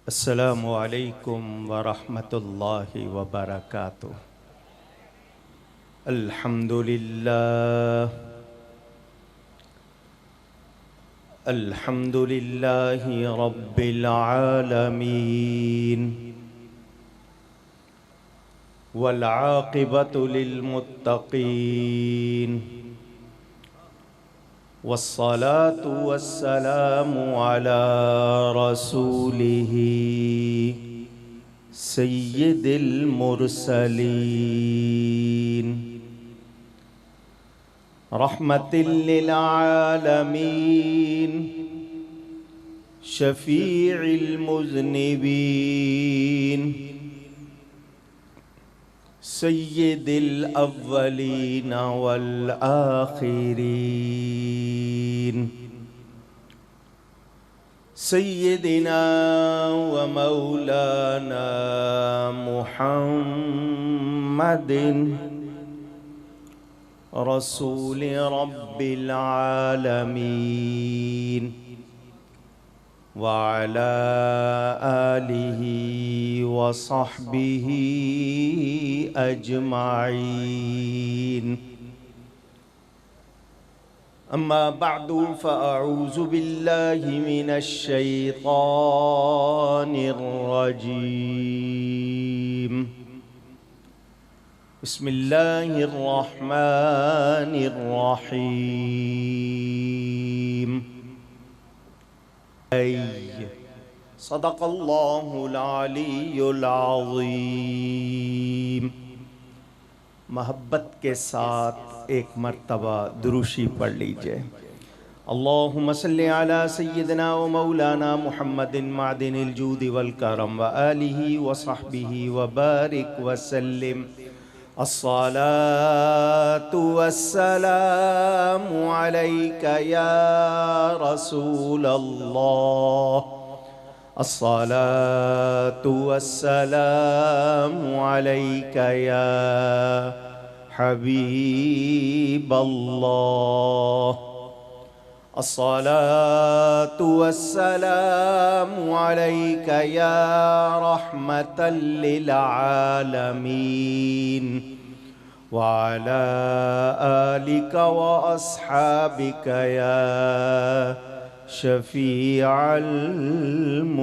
السلام علیکم ورحمۃ اللہ وبرکاتہ۔ الحمد للہ رب العالمین والعاقبۃ للمتقین والصلاة والسلام على رسوله سید المرسلین رحمت للعالمین شفیع المذنبین سید الاولین والآخرین سیدنا و مولانا محمد رسول رب العالمین وعلى آلہ وصحبہ اجمعین اما بعد فاعوذ باللہ من الشیطان الرجیم بسم اللہ الرحمن الرحیم صدق اللہ العلی العظیم۔ محبت کے ساتھ ایک مرتبہ دروشی پڑھ لیجئے۔ اللہم صلی علی سیدنا و مولانا محمد معدن الجود والکرم وآلہ وصحبہ وبارک وسلم۔ الصلاة والسلام علیک یا رسول اللہ، الصلاة والسلام علیک یا حبیب اللہ، الصلاة والسلام علیک یا رحمة للعالمین وعلى آلک واصحابک یا شفیع المذنبین۔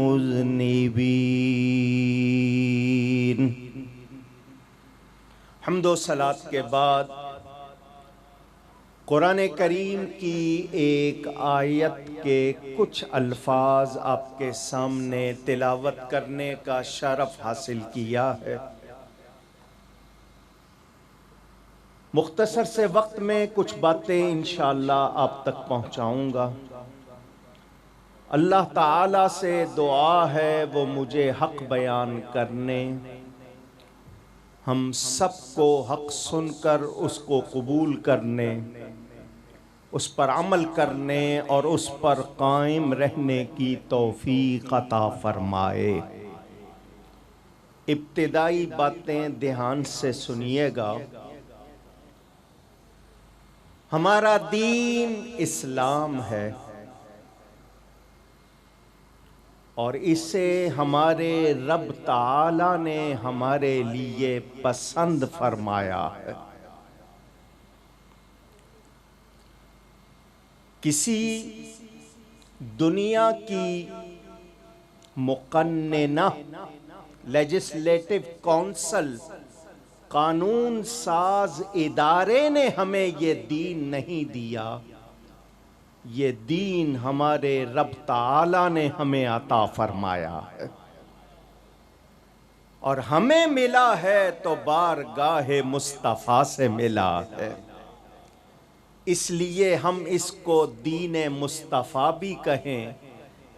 حمد و صلاۃ کے بعد قرآن کریم کی ایک آیت کے کچھ الفاظ آپ کے سامنے تلاوت کرنے کا شرف حاصل کیا ہے۔ مختصر سے وقت میں کچھ باتیں انشاءاللہ آپ تک پہنچاؤں گا۔ اللہ تعالیٰ سے دعا ہے وہ مجھے حق بیان کرنے، ہم سب کو حق سن کر اس کو قبول کرنے، اس پر عمل کرنے اور اس پر قائم رہنے کی توفیق عطا فرمائے۔ ابتدائی باتیں دھیان سے سنیے گا۔ ہمارا دین اسلام ہے اور اسے ہمارے رب تعالیٰ نے ہمارے لیے پسند فرمایا ہے۔ کسی دنیا کی مقننہ لیجسلیٹو کونسل، قانون ساز ادارے نے ہمیں یہ دین نہیں دیا، یہ دین ہمارے رب تعالیٰ نے ہمیں عطا فرمایا ہے، اور ہمیں ملا ہے تو بارگاہ مصطفیٰ سے ملا ہے۔ اس لیے ہم اس کو دین مصطفیٰ بھی کہیں،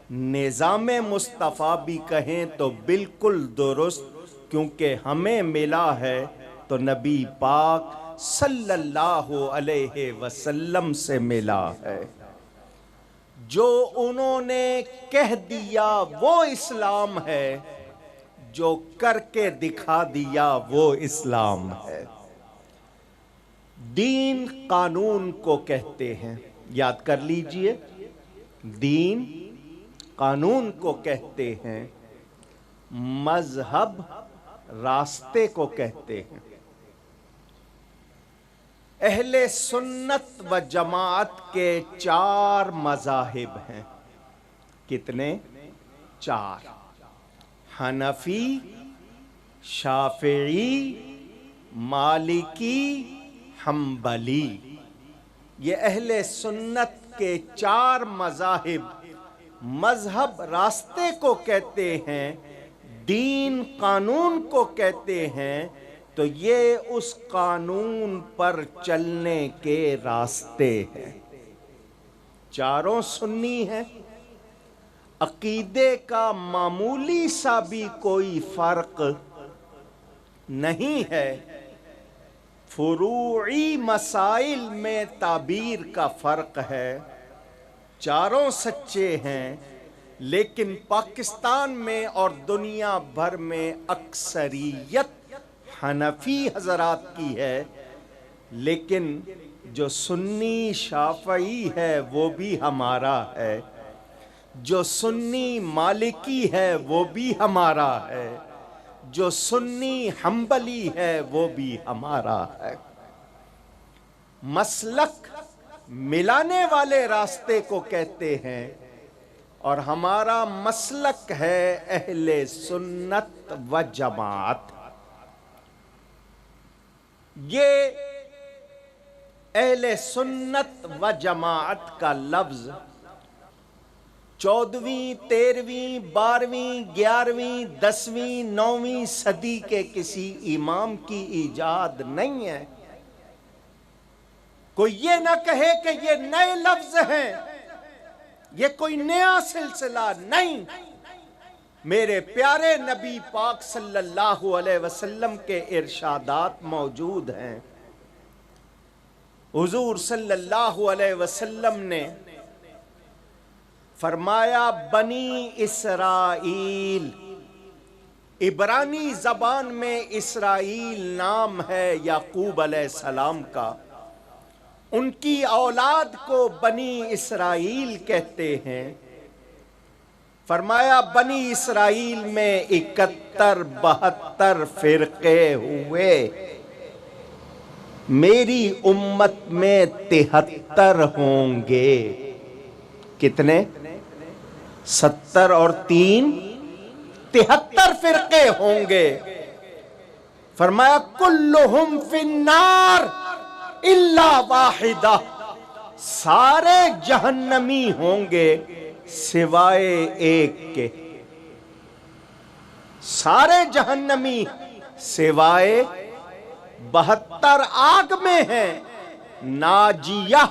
نظام مصطفیٰ بھی کہیں تو بالکل درست، کیونکہ ہمیں ملا ہے تو نبی پاک صلی اللہ علیہ وسلم سے ملا ہے۔ جو انہوں نے کہہ دیا وہ اسلام ہے، جو کر کے دکھا دیا وہ اسلام ہے۔ دین قانون کو کہتے ہیں، یاد کر لیجئے، دین قانون کو کہتے ہیں مذہب راستے کو کہتے ہیں۔ اہل سنت و جماعت کے 4 مذاہب ہیں۔ کتنے؟ 4۔ حنفی، شافعی، مالکی، حنبلی۔ یہ اہل سنت کے 4 مذاہب۔ مذہب راستے کو کہتے ہیں، دین قانون کو کہتے ہیں، تو یہ اس قانون پر چلنے کے راستے ہیں۔ چاروں سنی ہیں، عقیدے کا معمولی سا بھی کوئی فرق نہیں ہے، فروعی مسائل میں تعبیر کا فرق ہے، چاروں سچے ہیں، لیکن پاکستان میں اور دنیا بھر میں اکثریت حنفی حضرات کی ہے، لیکن جو سنی شافعی ہے وہ بھی ہمارا ہے، جو سنی مالکی ہے وہ بھی ہمارا ہے، جو سنی حنبلی ہے وہ بھی ہمارا ہے۔ مسلک ملانے والے راستے کو کہتے ہیں، اور ہمارا مسلک ہے اہل سنت و جماعت۔ یہ اہل سنت و جماعت کا لفظ 14ویں، 13ویں، 12ویں، 11ویں، 10ویں، 9ویں صدی کے کسی امام کی ایجاد نہیں ہے۔ کوئی یہ نہ کہے کہ یہ نئے لفظ ہیں، یہ کوئی نیا سلسلہ نہیں۔ میرے پیارے نبی پاک صلی اللہ علیہ وسلم کے ارشادات موجود ہیں۔ حضور صلی اللہ علیہ وسلم نے فرمایا بنی اسرائیل، عبرانی زبان میں اسرائیل نام ہے یعقوب علیہ السلام کا، ان کی اولاد کو بنی اسرائیل کہتے ہیں۔ فرمایا بنی اسرائیل میں 71-72 فرقے ہوئے، میری امت میں 73 ہوں گے۔ کتنے؟ 70 اور 3 73 فرقے ہوں گے۔ فرمایا کلہم فی النار الا واحدہ، سارے جہنمی ہوں گے سوائے ایک کے، سارے جہنمی سوائے 72 آگ میں ہیں، ناجیہ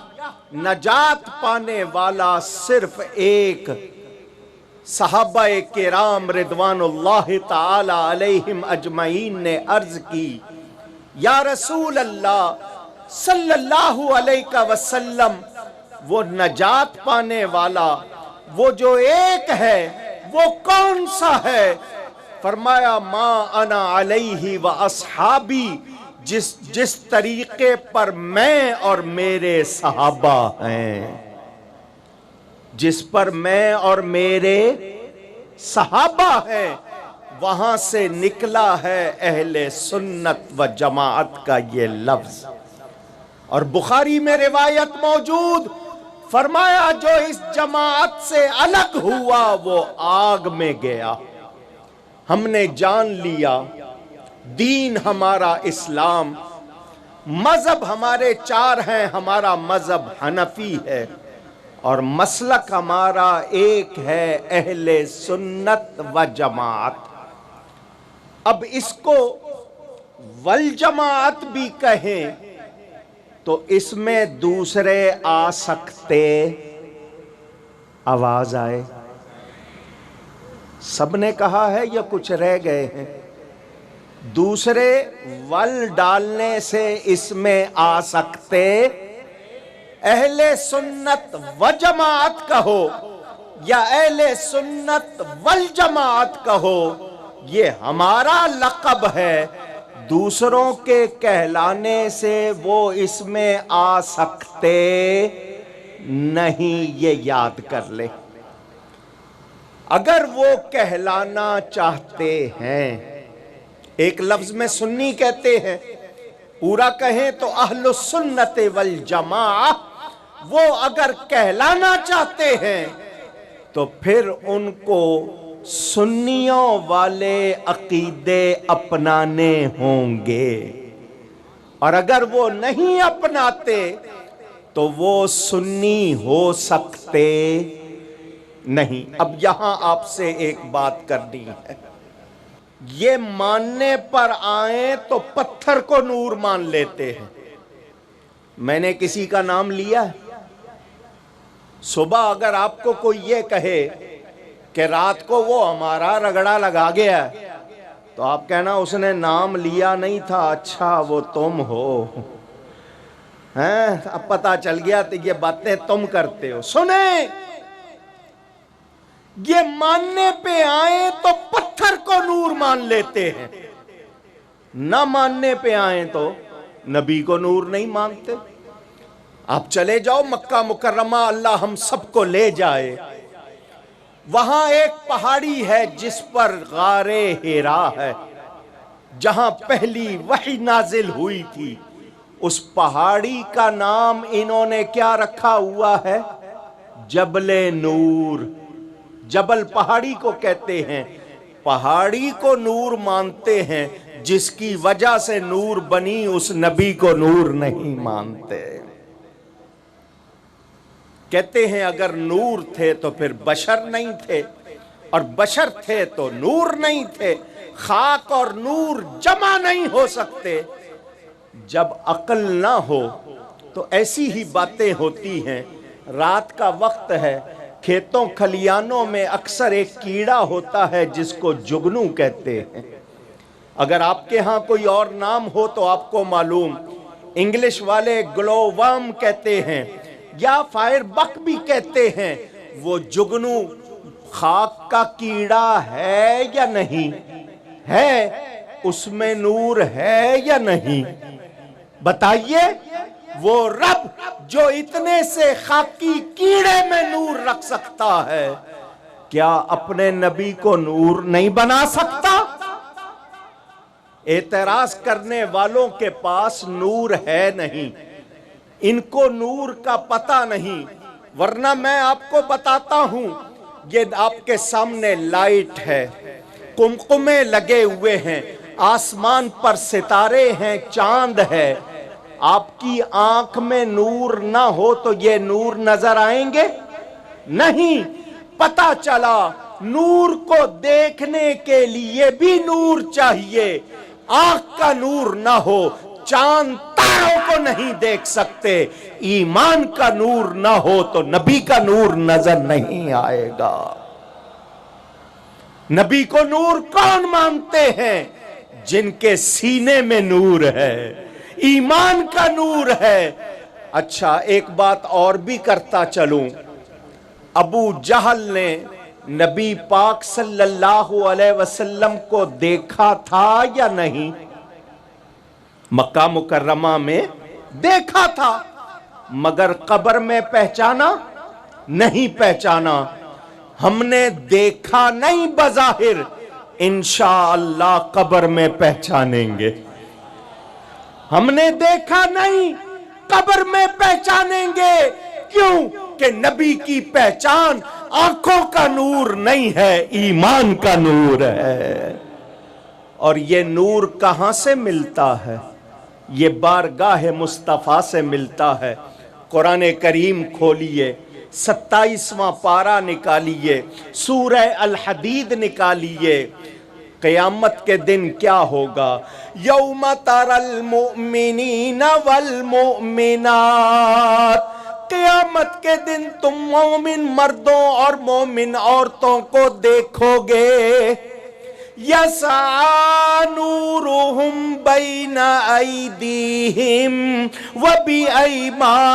نجات پانے والا صرف ایک۔ صحابہ کرام رضوان اللہ تعالی علیہم اجمعین نے عرض کی، یا رسول اللہ صلی اللہ علیہ وسلم، وہ نجات پانے والا وہ جو ایک ہے وہ کون سا ہے؟ فرمایا ما انا علیہ و اصحابی، جس طریقے پر میں اور میرے صحابہ ہیں، جس پر میں اور میرے صحابہ ہیں، وہاں سے نکلا ہے اہل سنت و جماعت کا یہ لفظ۔ اور بخاری میں روایت موجود، فرمایا جو اس جماعت سے الگ ہوا وہ آگ میں گیا۔ ہم نے جان لیا دین ہمارا اسلام، مذہب ہمارے 4 ہیں، ہمارا مذہب حنفی ہے، اور مسلک ہمارا ایک ہے اہل سنت و جماعت۔ اب اس کو والجماعت بھی کہیں تو اس میں دوسرے آ سکتے، آواز آئے؟ سب نے کہا ہے یا کچھ رہ گئے ہیں؟ دوسرے ول ڈالنے سے اس میں آ سکتے، اہل سنت و جماعت کہو یا اہل سنت والجماعت کہو، یہ ہمارا لقب ہے، دوسروں کے کہلانے سے وہ اس میں آ سکتے نہیں، یہ یاد کر لے۔ اگر وہ کہلانا چاہتے ہیں، ایک لفظ میں سنی کہتے ہیں، پورا کہیں تو اہل السنت والجماعہ، وہ اگر کہلانا چاہتے ہیں تو پھر ان کو سنیوں والے عقیدے اپنانے ہوں گے، اور اگر وہ نہیں اپناتے تو وہ سنی ہو سکتے نہیں۔ اب یہاں آپ سے ایک بات کرنی ہے، یہ ماننے پر آئیں تو پتھر کو نور مان لیتے ہیں۔ میں نے کسی کا نام لیا ہے؟ صبح اگر آپ کو کوئی یہ کہے کہ رات کو وہ ہمارا رگڑا لگا گیا ہے، تو آپ کہنا اس نے نام لیا نہیں تھا، اچھا وہ تم ہو، اب پتہ چل گیا تو یہ باتیں تم کرتے ہو۔ سنیں، یہ ماننے پہ آئیں تو پتھر کو نور مان لیتے ہیں، نہ ماننے پہ آئیں تو نبی کو نور نہیں مانتے۔ آپ چلے جاؤ مکہ مکرمہ، اللہ ہم سب کو لے جائے، وہاں ایک پہاڑی ہے جس پر غار حرا ہے، جہاں پہلی وحی نازل ہوئی تھی۔ اس پہاڑی کا نام انہوں نے کیا رکھا ہوا ہے؟ جبل نور۔ جبل پہاڑی کو کہتے ہیں، پہاڑی کو نور مانتے ہیں، جس کی وجہ سے نور بنی، اس نبی کو نور نہیں مانتے۔ کہتے ہیں اگر نور تھے تو پھر بشر نہیں تھے، اور بشر تھے تو نور نہیں تھے، خاک اور نور جمع نہیں ہو سکتے۔ جب عقل نہ ہو تو ایسی ہی باتیں ہوتی ہیں۔ رات کا وقت ہے، کھیتوں کھلیانوں میں اکثر ایک کیڑا ہوتا ہے جس کو جگنو کہتے ہیں۔ اگر آپ کے ہاں کوئی اور نام ہو تو آپ کو معلوم، انگلش والے گلو ورم کہتے ہیں یا فائر بک بھی کہتے ہیں۔ وہ جگنو خاک کا کیڑا ہے یا نہیں ہے؟ اس میں نور ہے یا نہیں؟ بتائیے، وہ رب جو اتنے سے خاکی کیڑے میں نور رکھ سکتا ہے، کیا اپنے نبی کو نور نہیں بنا سکتا؟ اعتراض کرنے والوں کے پاس نور ہے نہیں، ان کو نور کا پتہ نہیں، ورنہ میں آپ کو بتاتا ہوں، یہ آپ کے سامنے لائٹ ہے، قمقمے لگے ہوئے ہیں، آسمان پر ستارے ہیں، چاند ہے۔ آپ کی آنکھ میں نور نہ ہو تو یہ نور نظر آئیں گے؟ نہیں۔ پتہ چلا نور کو دیکھنے کے لیے بھی نور چاہیے، آنکھ کا نور نہ ہو چاند تاروں کو نہیں دیکھ سکتے، ایمان کا نور نہ ہو تو نبی کا نور نظر نہیں آئے گا۔ نبی کو نور کون مانتے ہیں؟ جن کے سینے میں نور ہے، ایمان کا نور ہے۔ اچھا، ایک بات اور بھی کرتا چلوں، ابو جہل نے نبی پاک صلی اللہ علیہ وسلم کو دیکھا تھا یا نہیں؟ مکہ مکرمہ میں دیکھا تھا، مگر قبر میں پہچانا نہیں پہچانا۔ ہم نے دیکھا نہیں بظاہر، انشاءاللہ قبر میں پہچانیں گے۔ ہم نے دیکھا نہیں، قبر میں پہچانیں گے۔ کیوں کہ نبی کی پہچان آنکھوں کا نور نہیں ہے، ایمان کا نور ہے۔ اور یہ نور کہاں سے ملتا ہے؟ یہ بارگاہ مصطفیٰ سے ملتا ہے۔ قرآن کریم کھولیے، 27واں پارہ نکالیے، سورہ الحدید نکالیے۔ قیامت کے دن کیا ہوگا؟ یوم تری المؤمنین والمؤمنات، قیامت کے دن تم مومن مردوں اور مومن عورتوں کو دیکھو گے۔ یسعی نورہم بین ایدیہم وبایمانہم،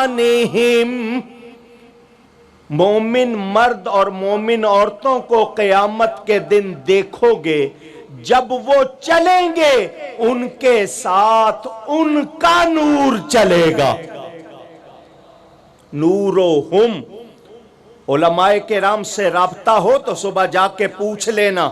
مومن مرد اور مومن عورتوں کو قیامت کے دن دیکھو گے، جب وہ چلیں گے ان کے ساتھ ان کا نور چلے گا۔ نورہم، علماء کرام سے رابطہ ہو تو صبح جا کے پوچھ لینا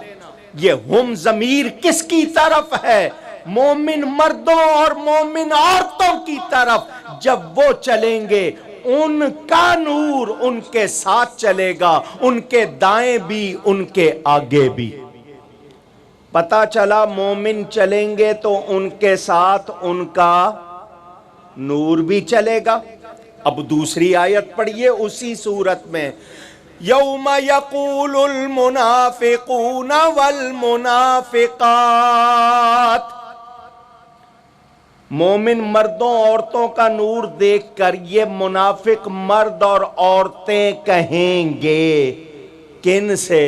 یہ ہم ضمیر کس کی طرف ہے؟ مومن مردوں اور مومن عورتوں کی طرف۔ جب وہ چلیں گے ان کا نور ان کے ساتھ چلے گا، ان کے دائیں بھی ان کے آگے بھی۔ پتہ چلا مومن چلیں گے تو ان کے ساتھ ان کا نور بھی چلے گا۔ اب دوسری آیت پڑھیے اسی صورت میں، یوم یقول المنافقون والمنافقات۔ مومن مردوں عورتوں کا نور دیکھ کر یہ منافق مرد اور عورتیں کہیں گے، کن سے؟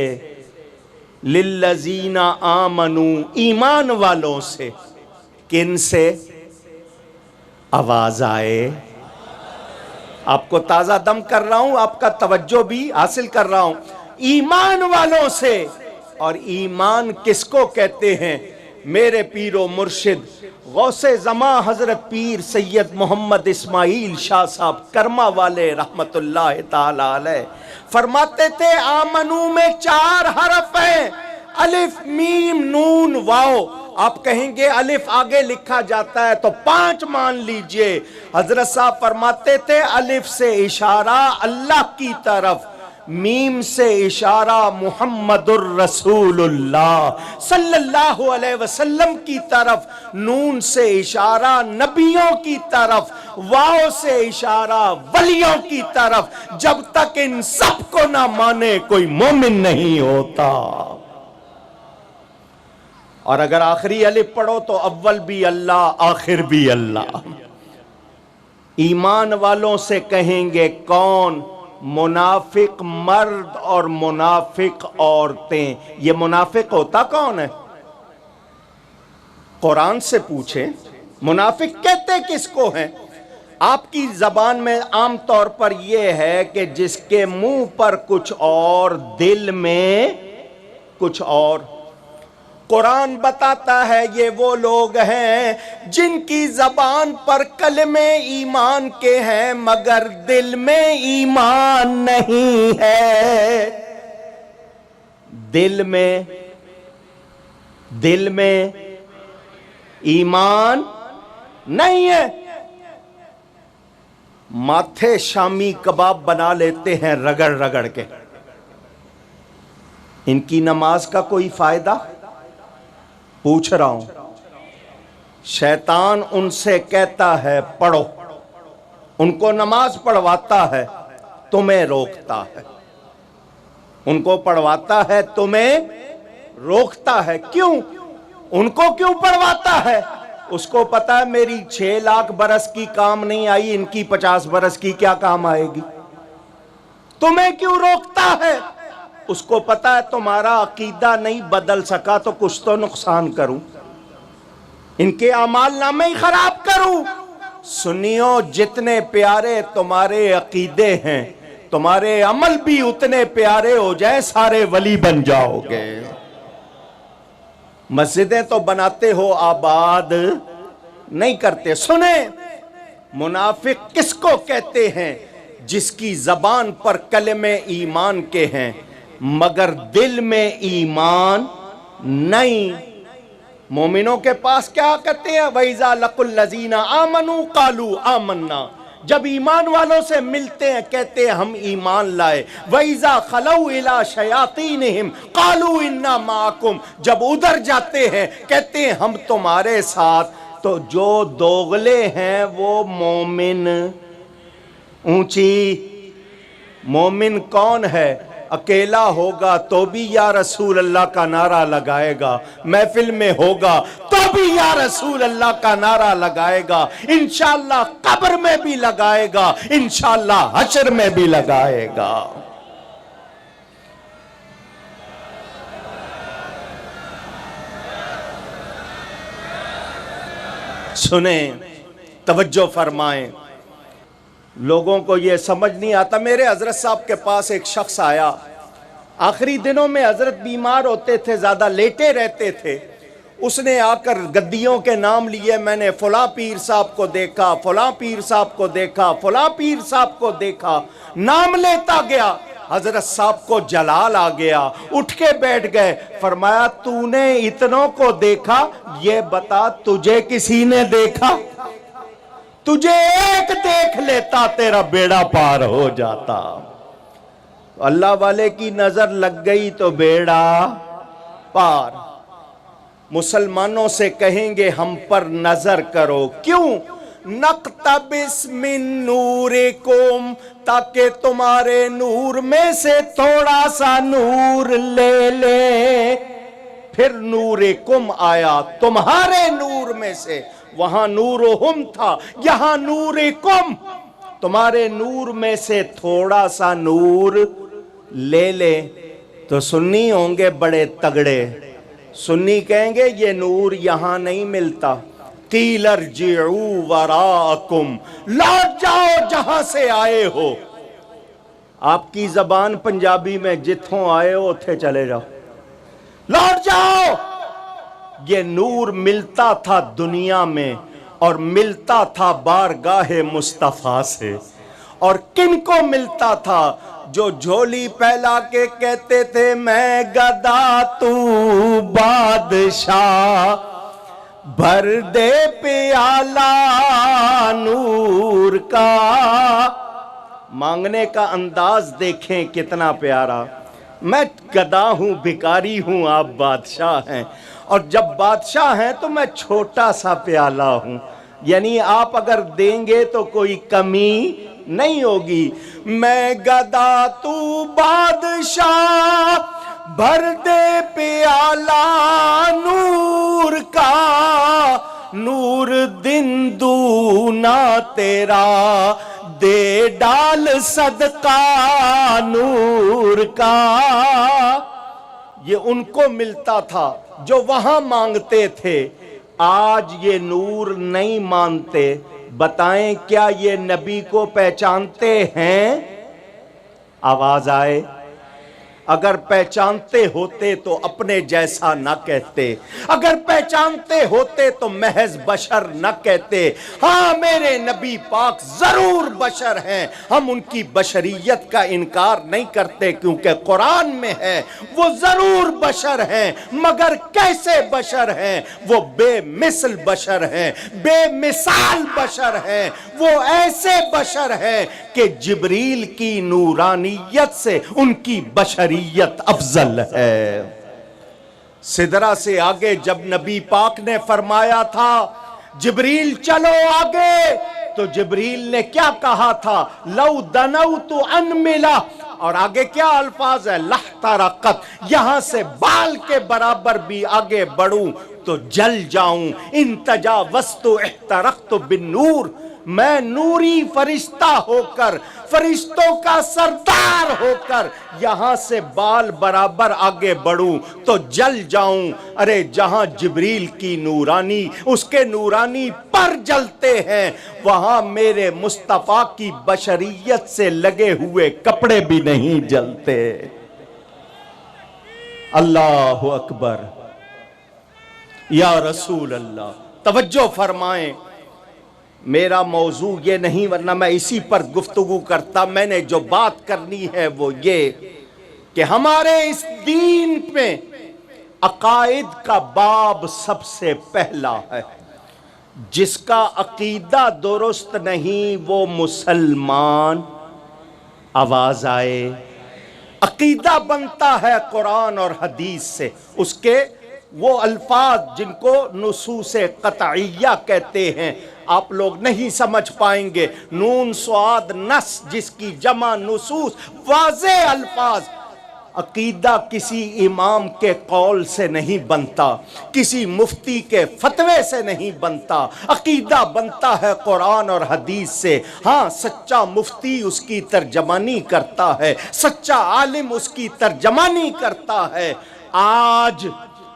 للذین آمنوا، ایمان والوں سے۔ کن سے؟ آواز آئے؟ آپ کو تازہ دم کر رہا ہوں، آپ کا توجہ بھی حاصل کر رہا ہوں۔ ایمان والوں سے۔ اور ایمان کس کو کہتے ہیں؟ میرے پیر و مرشد غوث زماں حضرت پیر سید محمد اسماعیل شاہ صاحب کرما والے رحمت اللہ تعالی علیہ فرماتے تھے آمنو میں 4 حرف ہیں، الف میم نون واو۔ آپ کہیں گے الف آگے لکھا جاتا ہے تو 5 مان لیجئے۔ حضرت صاحب فرماتے تھے الف سے اشارہ اللہ کی طرف، میم سے اشارہ محمد الرسول اللہ صلی اللہ علیہ وسلم کی طرف، نون سے اشارہ نبیوں کی طرف، واو سے اشارہ ولیوں کی طرف۔ جب تک ان سب کو نہ مانے کوئی مومن نہیں ہوتا۔ اور اگر آخری الف پڑھو تو اول بھی اللہ آخر بھی اللہ۔ ایمان والوں سے کہیں گے کون؟ منافق مرد اور منافق عورتیں۔ یہ منافق ہوتا کون ہے؟ قرآن سے پوچھیں، منافق کہتے کس کو ہیں؟ آپ کی زبان میں عام طور پر یہ ہے کہ جس کے منہ پر کچھ اور دل میں کچھ اور۔ قرآن بتاتا ہے یہ وہ لوگ ہیں جن کی زبان پر کلمے ایمان کے ہیں مگر دل میں ایمان نہیں ہے۔ دل میں ایمان نہیں ہے۔ ماتھے شامی کباب بنا لیتے ہیں رگڑ رگڑ کے، ان کی نماز کا کوئی فائدہ؟ پوچھ رہا ہوں۔ شیطان ان سے کہتا ہے پڑھو، ان کو نماز پڑھواتا ہے، تمہیں روکتا ہے۔ ان کو پڑھواتا ہے، تمہیں روکتا ہے۔ کیوں؟ ان کو کیوں پڑھواتا ہے؟ اس کو پتا ہے میری 6 لاکھ برس کی کام نہیں آئی، ان کی 50 برس کی کیا کام آئے گی۔ تمہیں کیوں روکتا ہے؟ اس کو پتا ہے تمہارا عقیدہ نہیں بدل سکا تو کچھ تو نقصان کروں، ان کے اعمال نامے ہی خراب کروں۔ سنیو، جتنے پیارے تمہارے عقیدے ہیں تمہارے عمل بھی اتنے پیارے ہو جائیں، سارے ولی بن جاؤ گے۔ مسجدیں تو بناتے ہو، آباد نہیں کرتے۔ سنیں، منافق کس کو کہتے ہیں؟ جس کی زبان پر کلمے ایمان کے ہیں مگر دل میں ایمان نہیں۔ مومنوں کے پاس کیا کہتے ہیں؟ وَإِذَا لَقُوا الَّذِينَ آمَنُوا قَالُوا آمَنَّا۔ جب ایمان والوں سے ملتے ہیں کہتے ہیں ہم ایمان لائے۔ وَإِذَا خَلَوْا إِلَىٰ شَيَاطِينِهِمْ قَالُوا إِنَّا مَعَكُمْ۔ جب ادھر جاتے ہیں کہتے ہیں ہم تمہارے ساتھ۔ تو جو دوغلے ہیں وہ مومن اونچی۔ مومن کون ہے؟ اکیلا ہوگا تو بھی یا رسول اللہ کا نعرہ لگائے گا، محفل میں ہوگا تو بھی یا رسول اللہ کا نعرہ لگائے گا، انشاءاللہ قبر میں بھی لگائے گا، انشاءاللہ حشر میں بھی لگائے گا۔ سنیں، توجہ فرمائیں، لوگوں کو یہ سمجھ نہیں آتا۔ میرے حضرت صاحب کے پاس ایک شخص آیا، آخری دنوں میں حضرت بیمار ہوتے تھے، زیادہ لیٹے رہتے تھے۔ اس نے آ کر گدیوں کے نام لیے، میں نے فلاں پیر صاحب کو دیکھا، فلاں پیر صاحب کو دیکھا، فلاں پیر صاحب کو دیکھا، نام لیتا گیا۔ حضرت صاحب کو جلال آ گیا، اٹھ کے بیٹھ گئے، فرمایا تو نے اتنوں کو دیکھا، یہ بتا تجھے کسی نے دیکھا؟ تجھے ایک دیکھ لیتا تیرا بیڑا پار ہو جاتا۔ اللہ والے کی نظر لگ گئی تو بیڑا پار۔ مسلمانوں سے کہیں گے ہم پر نظر کرو، کیوں؟ نقتبس من نورکم، تاکہ تمہارے نور میں سے تھوڑا سا نور لے لے۔ پھر نورکم آیا، تمہارے نور میں سے، وہاں نورہم تھا، یہاں نورکم، تمہارے نور میں سے تھوڑا سا نور لے لے۔ تو سنی ہوں گے بڑے تگڑے، سنی کہیں گے یہ نور یہاں نہیں ملتا۔ قیل ارجعوا وراءکم، لوٹ جاؤ جہاں سے آئے ہو۔ آپ کی زبان پنجابی میں جتھوں آئے ہو اتھے چلے جاؤ، لوٹ جاؤ۔ یہ نور ملتا تھا دنیا میں اور ملتا تھا بارگاہ مصطفیٰ سے، اور کن کو ملتا تھا؟ جو جھولی پھیلا کے کہتے تھے میں گدا تو بادشاہ، بھر دے پیالہ نور کا۔ مانگنے کا انداز دیکھیں کتنا پیارا، میں گدا ہوں، بھکاری ہوں، آپ بادشاہ ہیں، اور جب بادشاہ ہیں تو میں چھوٹا سا پیالہ ہوں، یعنی آپ اگر دیں گے تو کوئی کمی نہیں ہوگی۔ میں گدا تو بادشاہ، بھر دے پیالہ نور کا، نور دن دونا تیرا، دے ڈال صدقہ نور کا۔ یہ ان کو ملتا تھا جو وہاں مانگتے تھے، آج یہ نور نہیں مانتے۔ بتائیں کیا یہ نبی کو پہچانتے ہیں؟ آواز آئے، اگر پہچانتے ہوتے تو اپنے جیسا نہ کہتے، اگر پہچانتے ہوتے تو محض بشر نہ کہتے۔ ہاں میرے نبی پاک ضرور بشر ہیں، ہم ان کی بشریت کا انکار نہیں کرتے، کیونکہ قرآن میں ہے وہ ضرور بشر ہیں، مگر کیسے بشر ہیں؟ وہ بے مثل بشر ہیں، بے مثال بشر ہیں، وہ ایسے بشر ہیں کہ جبریل کی نورانیت سے ان کی بشریت افضل ہے۔ سدرہ سے آگے جب نبی پاک نے فرمایا تھا جبریل چلو آگے، تو جبریل نے کیا کہا تھا؟ لو دنوت انملا، اور آگے کیا الفاظ ہے؟ لحترقت، یہاں سے بال کے برابر بھی آگے بڑھوں تو جل جاؤں۔ ان تجاوزت احترقت بالنور، میں نوری فرشتہ ہو کر، فرشتوں کا سردار ہو کر یہاں سے بال برابر آگے بڑھوں تو جل جاؤں۔ ارے جہاں جبریل کی نورانی، اس کے نورانی پر جلتے ہیں، وہاں میرے مصطفیٰ کی بشریت سے لگے ہوئے کپڑے بھی نہیں جلتے۔ اللہ اکبر، یا رسول اللہ۔ توجہ فرمائیں، میرا موضوع یہ نہیں، ورنہ میں اسی پر گفتگو کرتا۔ میں نے جو بات کرنی ہے وہ یہ کہ ہمارے اس دین میں عقائد کا باب سب سے پہلا ہے۔ جس کا عقیدہ درست نہیں وہ مسلمان، آواز آئے، عقیدہ بنتا ہے قرآن اور حدیث سے، اس کے وہ الفاظ جن کو نصوص قطعیہ کہتے ہیں، آپ لوگ نہیں سمجھ پائیں گے۔ نون صاد نص، جس کی جمع نصوص، واضح الفاظ۔ عقیدہ کسی امام کے قول سے نہیں بنتا، کسی مفتی کے فتوے سے نہیں بنتا، عقیدہ بنتا ہے قرآن اور حدیث سے۔ ہاں سچا مفتی اس کی ترجمانی کرتا ہے، سچا عالم اس کی ترجمانی کرتا ہے۔ آج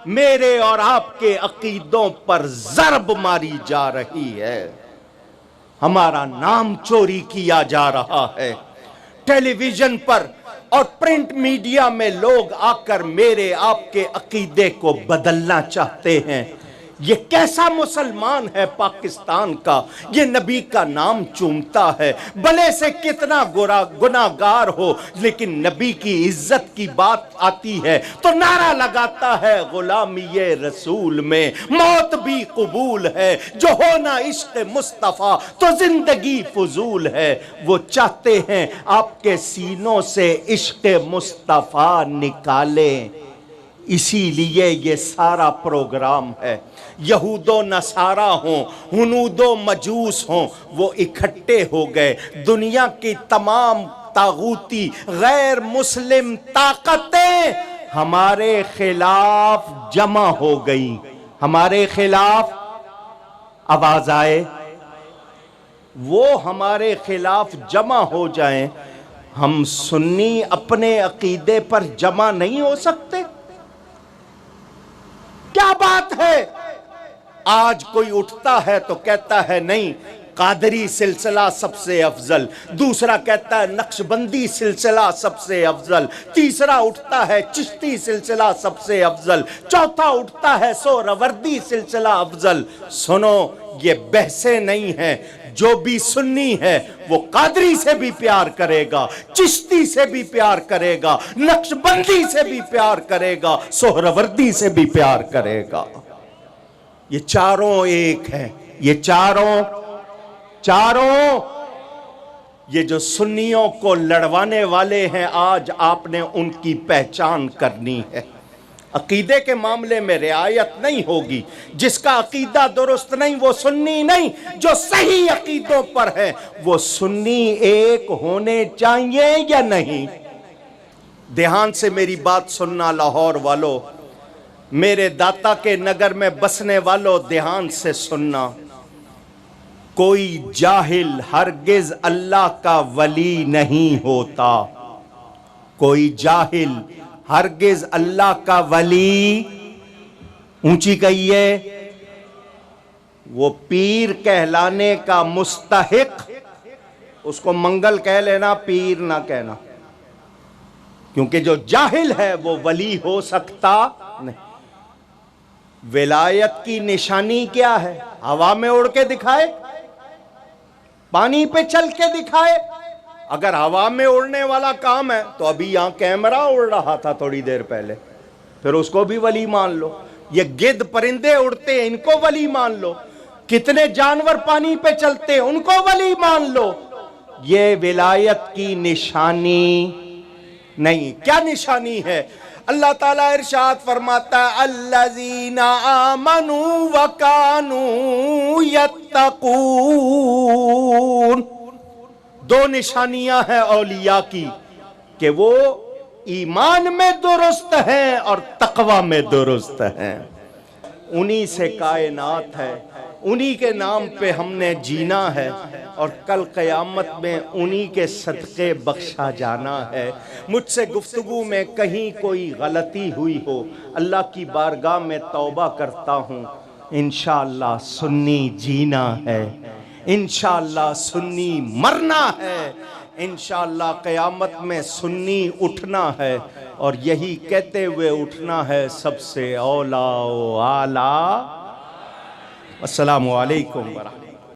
میرے اور آپ کے عقیدوں پر ضرب ماری جا رہی ہے، ہمارا نام چوری کیا جا رہا ہے۔ ٹیلی ویژن پر اور پرنٹ میڈیا میں لوگ آ کر میرے آپ کے عقیدے کو بدلنا چاہتے ہیں۔ یہ کیسا مسلمان ہے پاکستان کا، یہ نبی کا نام چومتا ہے، بھلے سے کتنا گناہگار ہو، لیکن نبی کی عزت کی بات آتی ہے تو نعرہ لگاتا ہے غلامی رسول میں موت بھی قبول ہے، جو ہونا عشق مصطفیٰ تو زندگی فضول ہے۔ وہ چاہتے ہیں آپ کے سینوں سے عشق مصطفیٰ نکالیں، اسی لیے یہ سارا پروگرام ہے۔ یہود و نصارہ ہوں، ہنود و مجوس ہوں، وہ اکٹھے ہو گئے، دنیا کی تمام طاغوتی غیر مسلم طاقتیں ہمارے خلاف جمع ہو گئیں۔ ہمارے خلاف آواز آئے، وہ ہمارے خلاف جمع ہو جائیں، ہم سنی اپنے عقیدے پر جمع نہیں ہو سکتے؟ کیا بات ہے؟ آج کوئی اٹھتا ہے تو کہتا ہے نہیں قادری سلسلہ سب سے افضل، دوسرا کہتا ہے نقشبندی سلسلہ سب سے افضل، تیسرا اٹھتا ہے چشتی سلسلہ سب سے افضل، چوتھا اٹھتا ہے سہروردی سلسلہ افضل۔ سنو، یہ بحثیں نہیں ہیں، جو بھی سنی ہے وہ قادری سے بھی پیار کرے گا، چشتی سے بھی پیار کرے گا، نقشبندی سے بھی پیار کرے گا، سہروردی سے بھی پیار کرے گا۔ یہ چاروں ایک ہیں، یہ چاروں یہ جو سنیوں کو لڑوانے والے ہیں، آج آپ نے ان کی پہچان کرنی ہے۔ عقیدے کے معاملے میں رعایت نہیں ہوگی، جس کا عقیدہ درست نہیں وہ سنی نہیں، جو صحیح عقیدوں پر ہے وہ سنی ایک ہونے چاہیے یا نہیں؟ دھیان سے میری بات سننا لاہور والو، میرے داتا کے نگر میں بسنے والو دھیان سے سننا، کوئی جاہل ہرگز اللہ کا ولی نہیں ہوتا، کوئی جاہل ہرگز اللہ کا ولی، اونچی کہیے، وہ پیر کہلانے کا مستحق، اس کو منگل کہہ لینا، پیر نہ کہنا، کیونکہ جو جاہل ہے وہ ولی ہو سکتا نہیں۔ ولایت کی نشانی کیا ہے؟ ہوا میں اڑ کے دکھائے، پانی پہ چل کے دکھائے؟ اگر ہوا میں اڑنے والا کام ہے تو ابھی یہاں کیمرہ اڑ رہا تھا تھوڑی دیر پہلے، پھر اس کو بھی ولی مان لو۔ یہ گدھ پرندے اڑتے ہیں، ان کو ولی مان لو۔ کتنے جانور پانی پہ چلتے ہیں، ان کو ولی مان لو۔ یہ ولایت کی نشانی نہیں۔ کیا نشانی ہے؟ اللہ تعالیٰ ارشاد فرماتا ہے الذین آمنوا وکانوا یتقون۔ دو نشانیاں ہیں اولیاء کی، کہ وہ ایمان میں درست ہیں اور تقوی میں درست ہیں۔ انہی سے کائنات ہے، انہی کے نام پہ ہم نے جینا ہے، اور کل قیامت میں انہی کے صدقے بخشا جانا ہے۔ مجھ سے گفتگو میں کہیں کوئی غلطی ہوئی ہو، اللہ کی بارگاہ میں توبہ کرتا ہوں۔ انشاءاللہ سنی جینا ہے، انشاءاللہ سنی مرنا ہے، انشاءاللہ قیامت میں سنی اٹھنا ہے، اور یہی کہتے ہوئے اٹھنا ہے سب سے اولا و اعلیٰ۔ السلام علیکم ورحمۃ اللہ۔